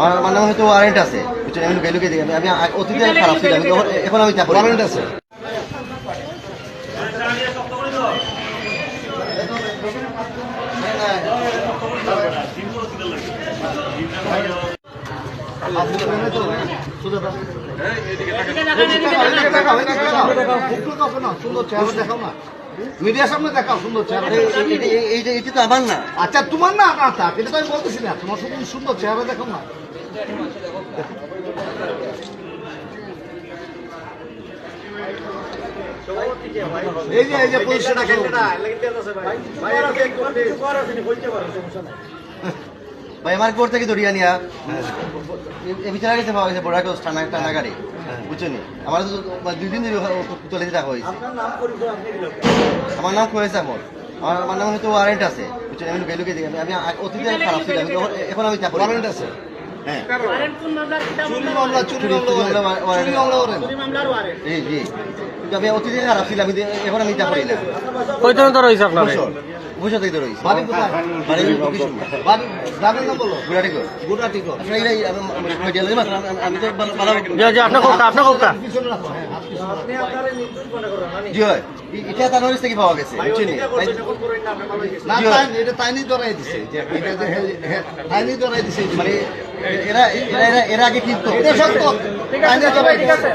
আমার নাম হয়তো ওয়ারেন্ট আছে, বুঝছেন? আমি লুকিয়ে লুকিয়ে দিই। আমি অতীতে খারাপ ছিলাম, কিন্তু এখন আমি তা করি না। ওয়ারেন্ট আছে। মিডিয়ার সামনে দেখাও সুন্দর চেহারা। এইটা তো আমার না। আচ্ছা তোমার না না তা এটা তো আমি বলতেছি না, তোমার শুধু সুন্দর চেহারা দেখো না। এই যে পজিশনটা ভাই আমার কোর্ট থেকে ধরিয়া নিয়া এই বিচার গেছে পাওয়া গেছে বড় একটা টানা গাড়ি, বুঝছেন? আমার তো 2 দিন ধরে চলে যেতে হয়েছে। আমার নাম কোয়েস আহমদ। আমার নাম হয়তো ওয়ারেন্ট আছে, বুঝছেন? আমি লুকিয়ে লুকিয়ে দিই। আমি অতীতে খারাপ ছিলাম, কিন্তু এখন আমি তা করি না। ওয়ারেন্ট আছে। হ্যাঁ, চুরি মামলা জি জি। কিন্তু আমি অতীতে খারাপ ছিলাম, কিন্তু এখন আমি তা করি না। কয়জন তো রয়েছে আপনার? বসে থেকে রয়েছে। বাড়ি কোথায়? বাড়ি বাড়ি গ্রামের নাম বলো। গুড়াটিকো। গুড়াটিকো। আসলে আমি তো ভালো আপনার কোকটা, আপনার কোকটা। পিছনে রাখো, হ্যাঁ, হাত পিছনে। জি হয়, এটা তার নলেজ থেকে পাওয়া গেছে, বুঝছেন? না এটা তাই নিয়ে ধরাই দিছে, এটা যে তাই নিয়ে ধরাই দিছে মানে এরা এরা এরা এরা আগে কিন্তু এটা সত্য তাই নিয়ে ধরাই দিছে।